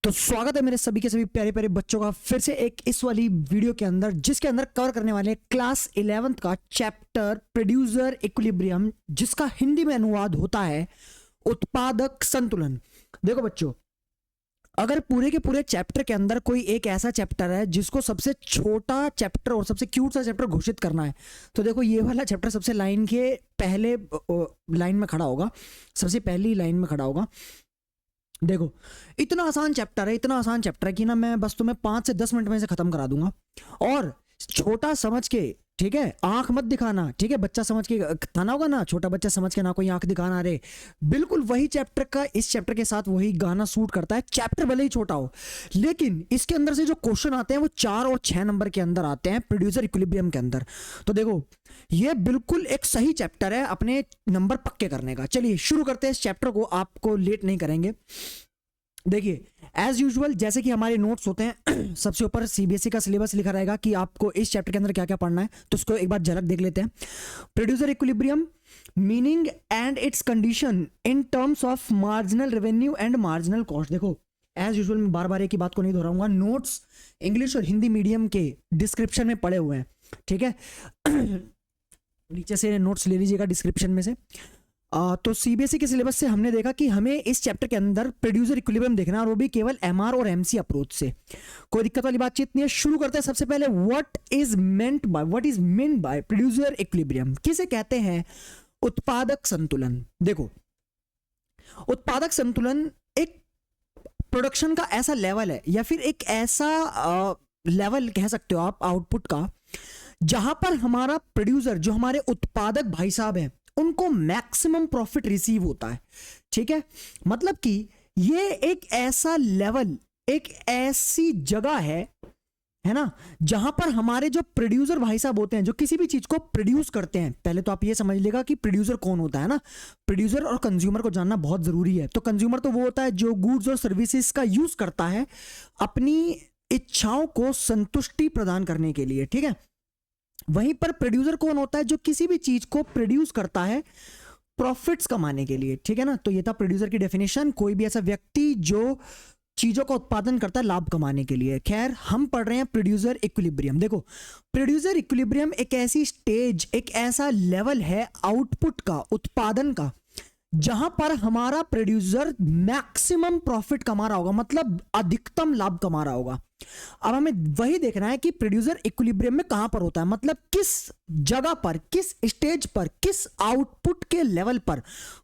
तो स्वागत है मेरे सभी के सभी प्यारे प्यारे बच्चों का फिर से एक इस वाली वीडियो के अंदर, जिसके अंदर कवर करने वाले हैं क्लास 11th का चैप्टर प्रोड्यूसर इक्विलिब्रियम, जिसका हिंदी में अनुवाद होता है उत्पादक संतुलन। देखो बच्चों, अगर पूरे के पूरे चैप्टर के अंदर कोई एक ऐसा चैप्टर है जिसको सबसे छोटा चैप्टर और सबसे क्यूट सा चैप्टर घोषित करना है, तो देखो ये वाला चैप्टर सबसे लाइन के पहले लाइन में खड़ा होगा, सबसे पहली लाइन में खड़ा होगा। देखो इतना आसान चैप्टर है, इतना आसान चैप्टर है कि ना मैं बस तुम्हें 5 से 10 मिनट में से खत्म करा दूंगा। और छोटा समझ के, ठीक है, आंख मत दिखाना, ठीक है, बच्चा समझ के थाना होगा ना, छोटा बच्चा समझ के ना कोई आंख दिखाना। रे बिल्कुल वही चैप्टर का इस चैप्टर के साथ वही गाना सूट करता है। चैप्टर भले ही छोटा हो, लेकिन इसके अंदर से जो क्वेश्चन आते हैं वो 4 और 6 नंबर के अंदर आते हैं प्रोड्यूसर इक्विलिब्रियम के अंदर। तो देखो ये बिल्कुल एक सही चैप्टर है अपने नंबर पक्के करने का। चलिए शुरू करते हैं इस चैप्टर को, आपको लेट नहीं करेंगे। देखिए एज यूजुअल जैसे कि हमारे नोट्स होते हैं, सबसे ऊपर सीबीएसई का सिलेबस लिखा रहेगा कि आपको इस चैप्टर के अंदर क्या क्या पढ़ना है, तो उसको एक बार झलक देख लेते हैं। Producer equilibrium, meaning and it's condition in terms of marginal revenue and marginal cost. देखो एज यूजुअल मैं बार बार एक ही बात को नहीं दोहराऊंगा, नोट्स इंग्लिश और हिंदी मीडियम के डिस्क्रिप्शन में पड़े हुए हैं, ठीक है। नीचे से नोट्स ले लीजिएगा डिस्क्रिप्शन में से। तो सीबीएसई के सिलेबस से हमने देखा कि हमें इस चैप्टर के अंदर प्रोड्यूसर इक्विलिब्रियम देखना है, और वो भी केवल एमआर और एमसी अप्रोच से। कोई दिक्कत वाली बातचीत नहीं है। शुरू करते हैं सबसे पहले, what is meant by producer equilibrium. किसे कहते हैं? उत्पादक संतुलन। देखो उत्पादक संतुलन एक प्रोडक्शन का ऐसा लेवल है, या फिर एक ऐसा लेवल कह सकते हो आप आउटपुट का, जहां पर हमारा प्रोड्यूसर, जो हमारे उत्पादक भाई साहब हैं, उनको मैक्सिमम प्रॉफिट रिसीव होता है। ठीक है, मतलब कि ये एक ऐसा लेवल, एक ऐसी जगह है ना, जहां पर हमारे जो प्रोड्यूसर भाई साहब होते हैं, जो किसी भी चीज को प्रोड्यूस करते हैं। पहले तो आप ये समझ लेगा कि प्रोड्यूसर कौन होता है ना। प्रोड्यूसर और कंज्यूमर को जानना बहुत जरूरी है। तो कंज्यूमर तो वो होता है जो गुड्स और सर्विसेज का यूज करता है अपनी इच्छाओं को संतुष्टि प्रदान करने के लिए, ठीक है। वहीं पर प्रोड्यूसर कौन होता है? जो किसी भी चीज को प्रोड्यूस करता है प्रॉफिट्स कमाने के लिए, ठीक है ना। तो ये था प्रोड्यूसर की डेफिनेशन, कोई भी ऐसा व्यक्ति जो चीजों का उत्पादन करता है लाभ कमाने के लिए। खैर हम पढ़ रहे हैं प्रोड्यूसर इक्विलिब्रियम। देखो प्रोड्यूसर इक्विलिब्रियम एक ऐसी स्टेज, एक ऐसा लेवल है आउटपुट का, उत्पादन का, जहां पर हमारा प्रोड्यूसर मैक्सिमम प्रॉफिट कमा रहा होगा, मतलब अधिकतम लाभ कमा रहा होगा। अब हमें वही देखना है कि प्रोड्यूसर इक्विलिब्रियम में कहां पर होता है, मतलब किस जगह पर, किस स्टेज पर, किस आउटपुट के लेवल पर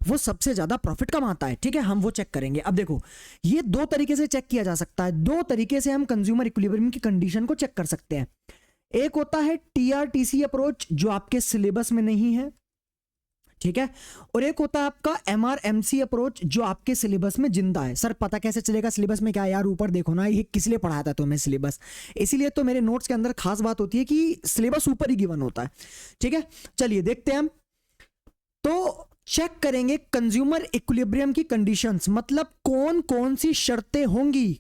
वो सबसे ज्यादा प्रॉफिट कमाता है, ठीक है। हम वो चेक करेंगे। अब देखो ये 2 तरीके से चेक किया जा सकता है, 2 तरीके से हम कंज्यूमर इक्विलिब्रियम की कंडीशन को चेक कर सकते हैं। एक होता है टीआरटीसी अप्रोच, जो आपके सिलेबस में नहीं है, ठीक है, और एक होता है आपका एमआरएमसी अप्रोच, जो आपके सिलेबस में जिंदा है। सर पता कैसे चलेगा सिलेबस में क्या? यार ऊपर देखो ना, ये किस लिए पढ़ाया था तुम्हें सिलेबस, इसीलिए तो मेरे नोट्स के अंदर खास बात होती है कि सिलेबस ऊपर ही गिवन होता है, ठीक है। चलिए देखते हैं हम। तो चेक करेंगे कंज्यूमर इक्विलिब्रियम की कंडीशंस, मतलब कौन कौन सी शर्तें होंगी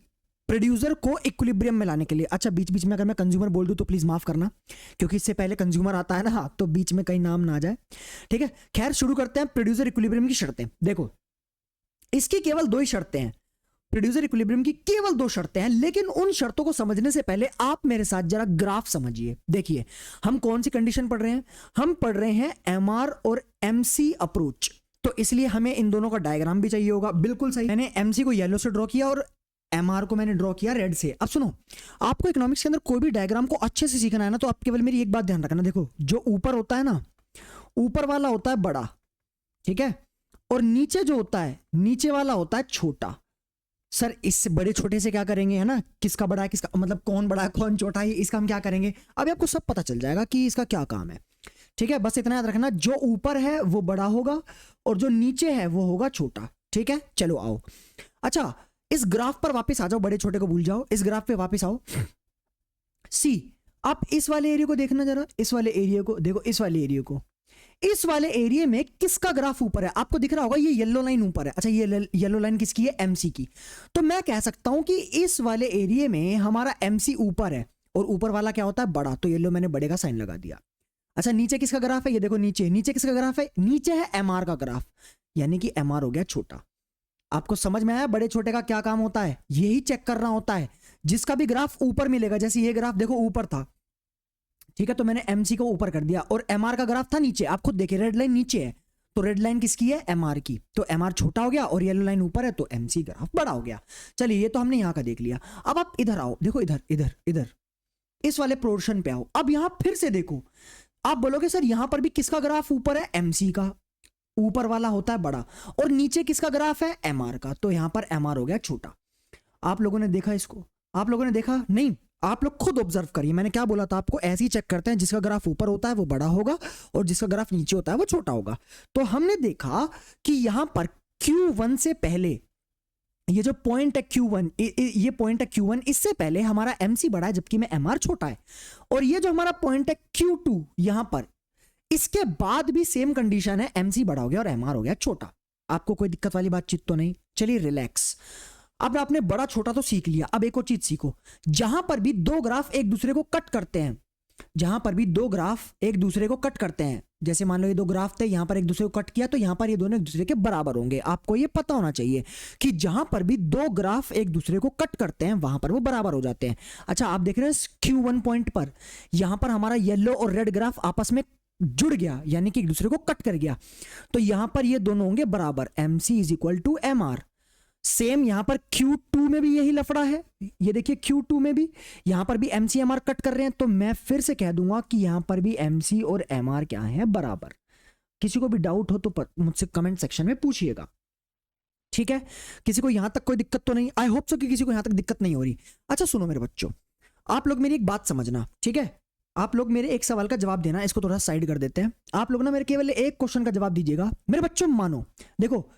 प्रोड्यूसर को इक्विलिब्रियम में लाने के लिए। अच्छा बीच बीच में अगर मैं कंज्यूमर बोल दूं तो प्लीज माफ करना, क्योंकि इससे पहले कंज्यूमर आता है ना, तो बीच में कहीं नाम ना आ जाए, ठीक है। खैर शुरू करते हैं प्रोड्यूसर इक्विलिब्रियम की शर्तें। देखो इसकी केवल 2 ही शर्तें हैं, प्रोड्यूसर इक्विलिब्रियम की केवल 2 शर्तें हैं। लेकिन उन शर्तों को समझने से पहले आप मेरे साथ जरा ग्राफ समझिए। देखिए हम कौन सी कंडीशन पढ़ रहे हैं? हम पढ़ रहे हैं एमआर और एमसी अप्रोच, तो इसलिए हमें इन दोनों का डायग्राम भी चाहिए होगा। बिल्कुल सही, मैंने एमसी को येलो से ड्रॉ किया और एमआर को मैंने ड्रॉ किया रेड से। अब सुनो, आपको इकोनॉमिक्स के अंदर कोई भी डायग्राम को अच्छे से सीखना है ना, तो आप केवल मेरी एक बात ध्यान रखना। देखो जो ऊपर होता है ना, ऊपर वाला होता है बड़ा, ठीक है, और नीचे जो होता है, नीचे वाला होता है छोटा। सर इससे बड़े छोटे से क्या करेंगे, है ना, किसका बड़ा है, किसका, मतलब कौन बड़ा है कौन छोटा है, इसका हम क्या करेंगे, अभी आपको सब पता चल जाएगा कि इसका क्या काम है, ठीक है। बस इतना याद रखना, जो ऊपर है वो बड़ा होगा और जो नीचे है वो होगा छोटा, ठीक है। चलो आओ, अच्छा इस ग्राफ पर वापस आ जाओ, बड़े छोटे को भूल जाओ, इस ग्राफ पे वापस आओ। सी आप इस वाले एरिया को देखना जरा, इस वाले एरिया को देखो, इस वाले एरिया को, इस वाले एरिया में किसका ग्राफ ऊपर है? आपको दिख रहा होगा ये येलो लाइन ऊपर है। अच्छा ये येलो लाइन किसकी है? एमसी की। तो मैं कह सकता हूं कि इस वाले एरिया में हमारा एमसी ऊपर है, और ऊपर वाला क्या होता है? बड़ा, तो येलो मैंने बड़े का साइन लगा दिया। अच्छा नीचे किसका ग्राफ है? ये देखो नीचे, नीचे किसका ग्राफ है? नीचे है एमआर का ग्राफ, यानी कि एमआर हो गया छोटा। आपको समझ में आया बड़े छोटे का क्या काम होता है? यही चेक करना होता है। जिसका भी ग्राफ ऊपर मिलेगा, जैसे ये ग्राफ देखो ऊपर था, ठीक है, तो मैंने एमसी को ऊपर कर दिया, और एमआर का ग्राफ था नीचे, आप खुद देखिए रेड लाइन नीचे है, तो रेड लाइन किसकी है? एमआर की, तो एमआर छोटा हो गया और येलो लाइन ऊपर है, तो एमसी ग्राफ बड़ा हो गया। चलिए ये तो हमने यहां का देख लिया। अब आप इधर आओ, देखो इधर इधर इधर इस वाले पोर्शन पे आओ। अब यहां फिर से देखो, आप बोलोगे सर यहां पर भी किसका ग्राफ ऊपर है? एमसी का, ऊपर वाला होता है बड़ा, और नीचे किसका ग्राफ है? एमआर का, तो यहां पर एमआर हो गया छोटा। आप लोगों ने देखा इसको? आप लोगों ने देखा? नहीं, आप लोग खुद ऑब्जर्व करिए, मैंने क्या बोला था आपको, ऐसे ही चेक करते हैं, जिसका ग्राफ ऊपर होता है वो बड़ा होगा और जिसका ग्राफ नीचे होता है वो छोटा होगा। तो हमने देखा कि यहां पर Q1 से पहले ये जो पॉइंट है Q1, ये पॉइंट है Q1, इससे पहले हमारा MC बड़ा है जबकि में MR छोटा है, और ये जो हमारा पॉइंट है Q2 यहां पर, इसके बाद भी सेम कंडीशन है, MC बड़ा हो गया और MR हो गया छोटा। आपको कोई दिक्कत वाली बातचीत तो नहीं? चलिए रिलैक्स। अब आपने बड़ा छोटा तो सीख लिया, अब एक और चीज सीखो, जहां पर भी दो ग्राफ एक दूसरे को कट करते हैं, जहां पर भी दो ग्राफ एक दूसरे को कट करते हैं, जैसे मान लो ये दो ग्राफ थे, यहां पर एक दूसरे को कट किया, तो यहां पर ये दोनों एक दूसरे के बराबर होंगे। आपको ये पता होना चाहिए कि जहां पर भी दो ग्राफ एक दूसरे को कट करते हैं वहां पर वो बराबर हो जाते हैं। अच्छा, आप देख रहे हैं Q1 पॉइंट पर यहां पर हमारा येलो और रेड ग्राफ आपस में जुड़ गया, यानी कि एक दूसरे को कट कर गया, तो यहां पर ये दोनों होंगे बराबर, MC is equal to MR। Same यहां पर Q2 में भी यही लफड़ा है, ये देखिए Q2 में भी यहां पर भी MC MR कट कर रहे हैं, तो मैं फिर से कह दूंगा कि यहां पर भी MC और MR क्या है? बराबर। किसी को भी डाउट हो तो मुझसे कमेंट सेक्शन में पूछिएगा, ठीक है? किसी को यहां तक कोई दिक्कत तो नहीं? आई होप सो कि किसी को यहां तक दिक्कत नहीं हो रही। अच्छा सुनो मेरे बच्चों, आप लोग मेरी एक बात समझना, ठीक है? आप लोग मेरे एक सवाल का जवाब देना, इसको थोड़ा साइड कर देते हैं। आप लोग ना मेरे केवल एक क्वेश्चन का जवाब दीजिएगा मेरे बच्चों। मानो देखो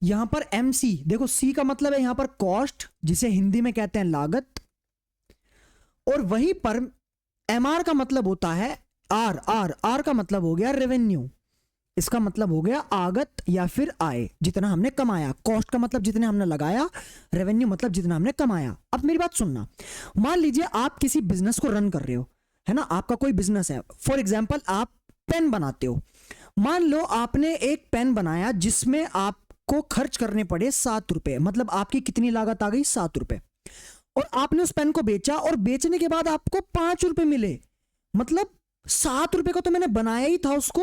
यहां पर MC, देखो C का मतलब है यहां पर कॉस्ट, जिसे हिंदी में कहते हैं लागत, और वहीं पर MR का मतलब होता है R का मतलब हो गया रेवेन्यू, इसका मतलब हो गया आगत या फिर आय, जितना हमने कमाया। कॉस्ट का मतलब जितने हमने लगाया, रेवेन्यू मतलब जितना हमने कमाया। अब मेरी बात सुनना, मान लीजिए आप किसी बिजनेस को रन कर रहे हो, है ना, आपका कोई बिजनेस है, फॉर एग्जाम्पल आप पेन बनाते हो। मान लो आपने एक पेन बनाया जिसमें आपको खर्च करने पड़े 7 रुपए, मतलब आपकी कितनी लागत आ गई? 7 रुपए, और आपने उस पेन को बेचा और बेचने के बाद आपको 5 रुपए मिले, मतलब 7 रुपए का तो मैंने बनाया ही था उसको,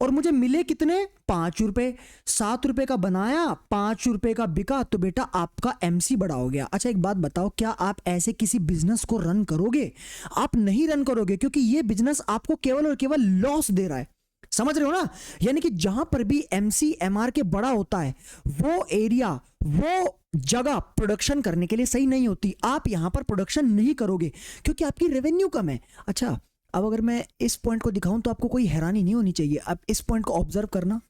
और मुझे मिले कितने? 5 रुपए। 7 रुपए का बनाया, 5 रुपए का बिका, तो बेटा आपका MC बड़ा हो गया। अच्छा एक बात बताओ, क्या आप ऐसे किसी बिजनेस को रन करोगे? आप नहीं रन करोगे, क्योंकि ये बिजनेस आपको केवल और केवल लॉस दे रहा है। समझ रहे हो ना? यानी कि जहां पर भी MC MR के बड़ा होता है, वो एरिया, वो जगह प्रोडक्शन करने के लिए सही नहीं होती। आप यहां पर प्रोडक्शन नहीं करोगे क्योंकि आपकी रेवेन्यू कम है। अच्छा, अब अगर मैं इस पॉइंट को दिखाऊं तो आपको कोई हैरानी नहीं होनी चाहिए। अब इस पॉइंट को ऑब्जर्व करना,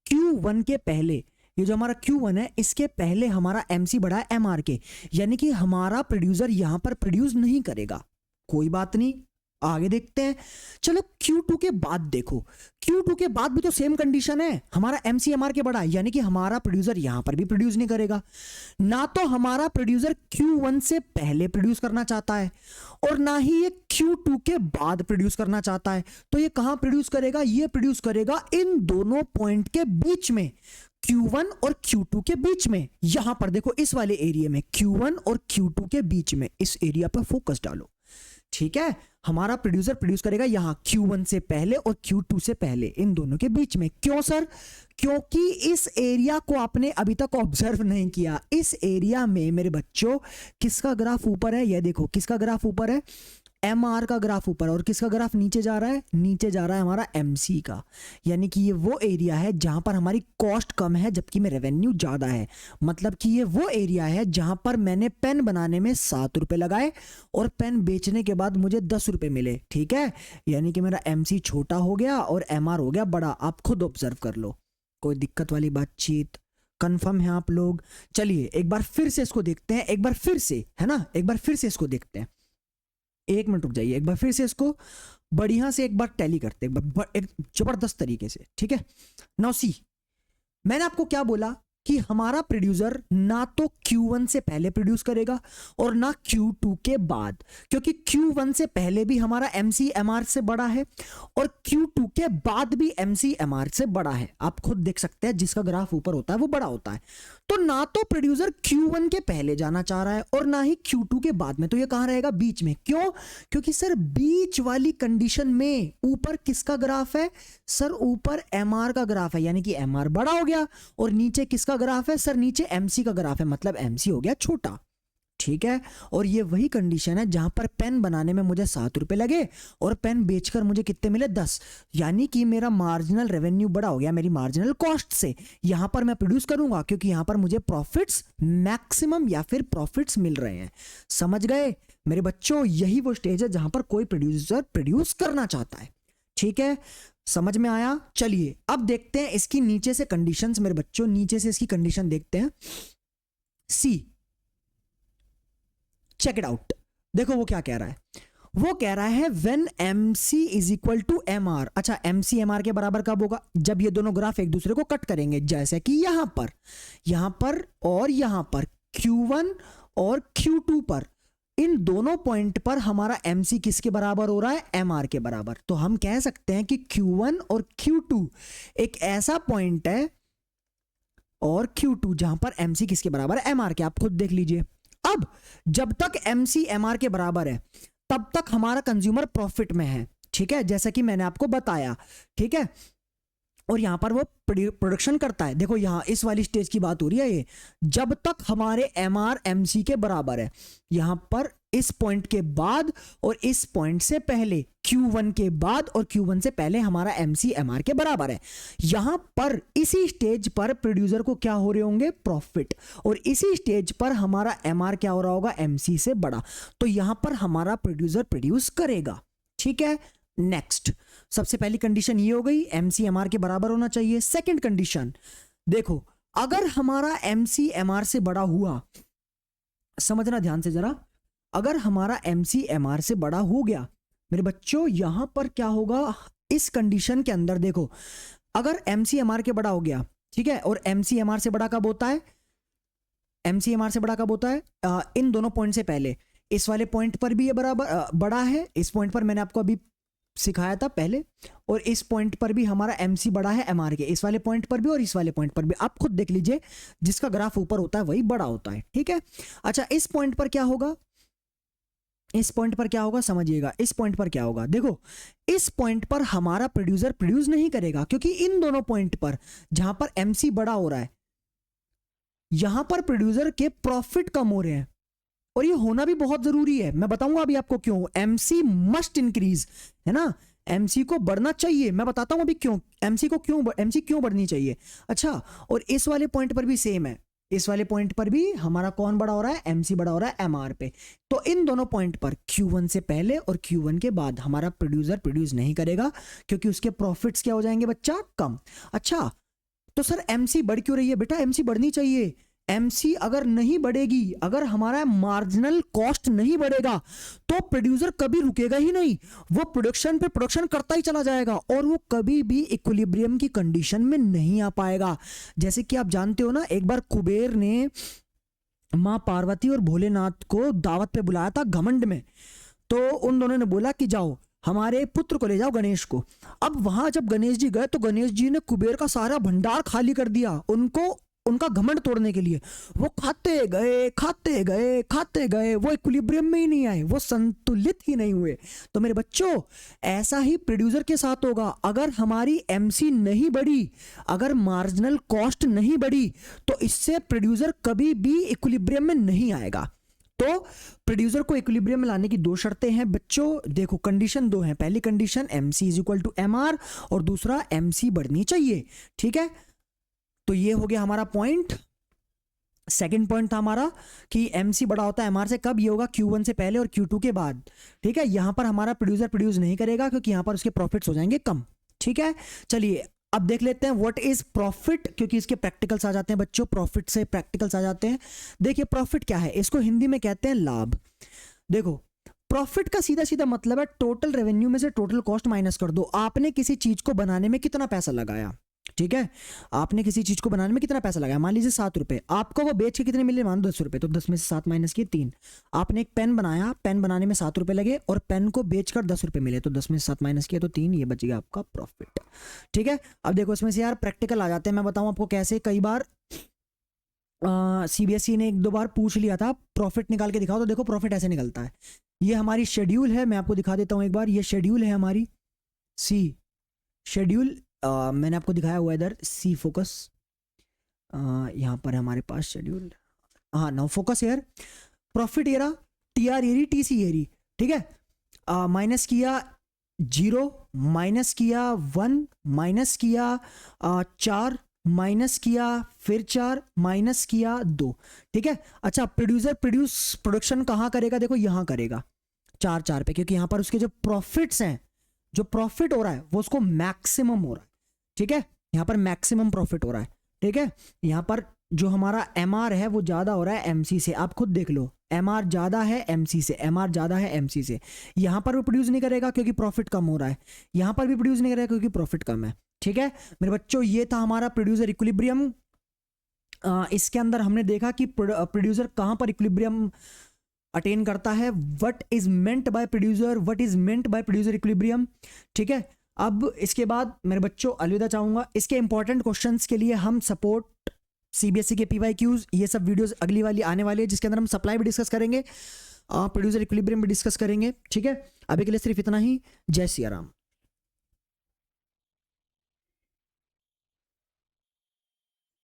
Q1 के पहले, ये जो हमारा Q1 है, इसके पहले हमारा MC बढ़ा है MR के, यानी कि हमारा प्रोड्यूसर यहां पर प्रोड्यूस नहीं करेगा। कोई बात नहीं, आगे देखते हैं। चलो Q2 के बाद देखो, Q2 के बाद भी तो सेम कंडीशन है, हमारा MC MR के बड़ा है, यानी कि हमारा प्रोड्यूसर यहां पर भी प्रोड्यूस नहीं करेगा। ना तो हमारा प्रोड्यूसर Q1 से पहले प्रोड्यूस करना चाहता है और ना ही ये Q2 के बाद प्रोड्यूस करना चाहता है। तो ये कहां प्रोड्यूस करेगा? ये प्रोड्यूस करेगा इन दोनों पॉइंट के बीच में, Q1 और Q2 के बीच में। यहां पर देखो इस वाले एरिया में, Q1 और Q2 के बीच में, इस एरिया पर फोकस डालो, ठीक है? हमारा प्रोड्यूसर प्रोड्यूस करेगा यहां Q1 से पहले और Q2 से पहले, इन दोनों के बीच में। क्यों सर? क्योंकि इस एरिया को आपने अभी तक ऑब्जर्व नहीं किया। इस एरिया में मेरे बच्चों किसका ग्राफ ऊपर है? यह देखो किसका ग्राफ ऊपर है? MR का ग्राफ ऊपर, और किसका ग्राफ नीचे जा रहा है? नीचे जा रहा है हमारा MC का। यानी कि ये वो एरिया है जहां पर हमारी कॉस्ट कम है जबकि में रेवेन्यू ज्यादा है। मतलब कि ये वो एरिया है जहां पर मैंने पेन बनाने में 7 रुपए लगाए और पेन बेचने के बाद मुझे 10 रुपए मिले, ठीक है? यानी कि मेरा MC छोटा हो गया और MR हो गया बड़ा। आप खुद ऑब्जर्व कर लो, कोई दिक्कत वाली बातचीत? कंफर्म है आप लोग? चलिए एक बार फिर से इसको देखते हैं, एक बार फिर से, है ना, एक बार फिर से इसको देखते हैं। एक मिनट रुक जाइए, एक बार फिर से इसको बढ़िया से एक बार टैली करते हैं, एक जबरदस्त तरीके से, ठीक है? नाउ सी, मैंने आपको क्या बोला कि हमारा प्रोड्यूसर ना तो Q1 से पहले प्रोड्यूस करेगा और ना Q2 के बाद, क्योंकि Q1 से पहले भी हमारा MCMR से बड़ा है और Q2 के बाद भी MCMR से बड़ा है। आप खुद देख सकते हैं, जिसका ग्राफ ऊपर होता है वो बड़ा होता है। तो ना तो प्रोड्यूसर Q1 के पहले जाना चाह रहा है और ना ही Q2 के बाद में, तो ये कहां रहेगा? बीच में। क्यों? क्योंकि सर बीच वाली कंडीशन में ऊपर किसका ग्राफ है? सर ऊपर MR का ग्राफ है, यानी कि MR बड़ा हो गया, और नीचे किसका ग्राफ है? सर नीचे MC का ग्राफ है, मतलब MC हो गया छोटा। ठीक है, और ये वही कंडीशन है जहां पर पेन बनाने में मुझे 7 रुपए लगे और पेन बेचकर मुझे कितने मिले? 10, यानी कि मेरा मार्जिनल रेवेन्यू बड़ा हो गया मेरी मार्जिनल कॉस्ट से। यहां पर मैं प्रोड्यूस करूंगा क्योंकि यहां पर मुझे प्रॉफिट्स मैक्सिमम या फिर प्रॉफिट्स मिल रहे हैं। समझ गए मेरे बच्चों? यही वो स्टेज है जहां पर कोई प्रोड्यूसर प्रोड्यूस करना चाहता है। ठीक है, समझ में आया? चलिए अब देखते हैं इसकी नीचे से कंडीशंस मेरे बच्चों, नीचे से इसकी कंडीशन देखते हैं। सी, चेक इट आउट। देखो वो क्या कह रहा है, वो कह रहा है when MC is equal to MR। अच्छा, MC MR के बराबर कब होगा? जब ये दोनों ग्राफ एक दूसरे को कट करेंगे, जैसे कि यहां पर और यहां पर Q1 और Q2 पर, इन दोनों पॉइंट पर हमारा MC किसके बराबर हो रहा है? MR के बराबर। तो हम कह सकते हैं कि Q1 और Q2 एक ऐसा पॉइंट है, और Q2 जहां पर MC किसके बराबर है? MR के। आप खुद देख लीजिए। अब जब तक MC MR के बराबर है तब तक हमारा कंज्यूमर प्रॉफिट में है। ठीक है, जैसा कि मैंने आपको बताया। ठीक है, और यहां पर वो प्रोडक्शन करता है। देखो यहां इस वाली स्टेज की बात हो रही है, ये जब तक हमारे MR MC के बराबर है, यहां पर इस पॉइंट के बाद और इस पॉइंट से पहले, Q1 के बाद और Q1 से पहले हमारा MC MR के बराबर है। यहां पर इसी स्टेज पर प्रोड्यूसर को क्या हो रहे होंगे? प्रॉफिट। और इसी स्टेज पर हमारा MR क्या हो रहा होगा? MC से बड़ा। तो यहां पर हमारा प्रोड्यूसर प्रोड्यूस करेगा। ठीक है, नेक्स्ट, सबसे पहली कंडीशन ये हो गई, MC MR के बराबर होना चाहिए। सेकंड कंडीशन देखो, अगर हमारा MC MR से बड़ा हुआ, समझना ध्यान से जरा, अगर हमारा MC MR से बड़ा हो गया मेरे बच्चों, यहां पर क्या होगा? इस कंडीशन के अंदर देखो, अगर MC MR के बड़ा हो गया, ठीक है, और MC MR से बड़ा कब होता है? MC MR से बड़ा कब होता है? इन दोनों पॉइंट से पहले। इस वाले पॉइंट पर भी ये बराबर बड़ा है, इस पॉइंट पर मैंने आपको अभी सिखाया था पहले, और इस पॉइंट पर भी हमारा MC बड़ा है MR के, इस वाले पॉइंट पर भी और इस वाले पॉइंट पर भी। आप खुद देख लीजिए, जिसका ग्राफ ऊपर होता है वही बड़ा होता है। ठीक है, अच्छा इस पॉइंट पर क्या होगा? इस पॉइंट पर क्या होगा समझिएगा। इस पॉइंट पर क्या होगा? देखो इस पॉइंट पर हमारा प्रोड्यूसर प्रोड्यूस नहीं करेगा, क्योंकि इन दोनों पॉइंट पर जहां पर MC बड़ा हो रहा है, यहां पर प्रोड्यूसर के प्रॉफिट कम हो रहे हैं, और ये होना भी बहुत जरूरी है। मैं बताऊंगा अभी आपको क्यों। MC मस्ट इंक्रीज, है ना, MC को बढ़ना चाहिए। मैं बताता हूं अभी क्यों MC क्यों बढ़नी चाहिए। अच्छा, और इस वाले पॉइंट पर भी सेम है, इस वाले पॉइंट पर भी हमारा कौन बड़ा हो रहा है? MC बड़ा हो रहा है MR पे। तो इन दोनों पॉइंट पर Q1 से पहले और Q1 के बाद हमारा प्रोड्यूसर प्रोड्यूस नहीं करेगा, क्योंकि उसके प्रॉफिट्स क्या हो जाएंगे बच्चा? कम। अच्छा, तो सर MC बढ़ क्यों रही है? बेटा MC बढ़नी चाहिए। MC अगर नहीं बढ़ेगी, अगर हमारा मार्जिनल कॉस्ट नहीं बढ़ेगा, तो प्रोड्यूसर कभी रुकेगा ही नहीं, वो प्रोडक्शन पे प्रोडक्शन करता ही चला जाएगा, और वो कभी भी इक्विलिब्रियम की कंडीशन में नहीं आ पाएगा। जैसे कि आप जानते हो ना, एक बार कुबेर ने मां पार्वती और भोलेनाथ को दावत पे बुलाया था घमंड में, तो उन दोनों ने बोला कि जाओ हमारे पुत्र को ले जाओ, गणेश को। अब वहां जब गणेश जी गए तो गणेश जी ने कुबेर का सारा भंडार खाली कर दिया, उनको उनका घमंड तोड़ने के लिए। वो खाते गए, वो इक्विलिब्रियम में ही नहीं आए, वो संतुलित ही नहीं हुए। तो मेरे बच्चों, ऐसा ही प्रोड्यूसर के साथ होगा। अगर हमारी MC नहीं बढ़ी, अगर मार्जिनल कॉस्ट नहीं बढ़ी, तो इससे प्रोड्यूसर कभी भी इक्विलिब्रियम में नहीं आएगा। तो प्रोड्यूसर को इक्विलिब्रियम में लाने की दो शर्तें हैं बच्चों। देखो कंडीशन दो हैं, पहली condition MC is equal to MR, और दूसरा MC बढ़नी चाहिए। ठीक है, तो ये हो गया हमारा पॉइंट। सेकंड पॉइंट था हमारा कि MC बड़ा होता है MR से कब? ये होगा Q1 से पहले और Q2 के बाद। ठीक है, यहां पर हमारा प्रोड्यूसर प्रोड्यूस नहीं करेगा, क्योंकि यहां पर उसके प्रॉफिट्स हो जाएंगे कम। ठीक है, चलिए अब देख लेते हैं व्हाट इज प्रॉफिट, क्योंकि इसके प्रैक्टिकल्स आ जाते हैं बच्चों, प्रॉफिट से प्रैक्टिकल्स आ जाते हैं। देखिए प्रॉफिट क्या है, इसको हिंदी में कहते हैं लाभ। देखो प्रॉफिट का सीधा सीधा मतलब है टोटल रेवेन्यू में से टोटल कॉस्ट माइनस कर दो। आपने किसी चीज को बनाने में कितना पैसा लगाया, ठीक है, आपने किसी चीज को बनाने में कितना पैसा लगाया, मान लीजिए 7 रुपए, आपको वो बेच के कितने मिले, मान 10 रुपए, तो 10 में से 7 माइनस किए 3। आपने एक पेन बनाया, पेन बनाने में 7 रुपए लगे और पेन को बेचकर 10 रुपए मिले, तो 10 में से 7 माइनस किए तो 3, ये बच गया आपका प्रॉफिट। ठीक है, अब देखो इसमें से यार प्रैक्टिकल आ जाते हैं, मैं बताऊं आपको कैसे। कई बार सीबीएसई ने 1-2 बार पूछ लिया था प्रॉफिट निकाल के दिखाओ, तो देखो प्रॉफिट ऐसे निकलता है। ये हमारी शेड्यूल है, मैं आपको दिखा देता हूं एक बार, ये शेड्यूल है हमारी सी शेड्यूल, मैंने आपको दिखाया हुआ इधर सी फोकस, यहाँ पर हमारे पास शेड्यूल, हाँ now focus here, profit area, TR area, TC area, ठीक है, माइनस किया 0, माइनस किया 1, माइनस किया 4, माइनस किया फिर 4, माइनस किया 2, ठीक है। अच्छा, प्रोडक्शन कहाँ करेगा, देखो यहाँ करेगा 4 पे, क्योंकि यहाँ पर उसके जो प्रॉफिट्स हैं, जो प्रॉफिट हो रहा है वो उसको मैक्सिमम हो रहा है, ठीक है, यहाँ पर मैक्सिमम प्रॉफिट हो रहा है, ठीक है। यहाँ पर जो हमारा एमआर है वो ज्यादा हो रहा है एमसी से, आप खुद देख लो, एमआर ज्यादा है एमसी से, एमआर ज्यादा है एमसी से। यहाँ पर भी प्रोड्यूस नहीं करेगा क्योंकि प्रॉफिट कम हो रहा है, यहाँ पर भी प्रोड्यूस नहीं करेगा क्योंकि प्रॉफिट कम है, ठीक है मेरे बच्चों। ये था हमारा प्रोड्यूसर इक्विलिब्रियम। इसके अंदर हमने देखा कि प्रोड्यूसर कहाँ पर इक्विलिब्रियम अटेन करता है, what is meant by producer, what is meant by producer equilibrium, ठीक है। अब इसके बाद मेरे बच्चों अलविदा चाहूंगा। इसके इंपॉर्टेंट क्वेश्चंस के लिए हम सपोर्ट सीबीएसई के पीवाईक्यूज, ये सब वीडियोस अगली वाली आने वाली है, जिसके अंदर हम सप्लाई भी डिस्कस करेंगे, प्रोड्यूसर इक्विलिब्रियम भी डिस्कस करेंगे, ठीक है। अभी के लिए सिर्फ इतना ही, जय सिया राम।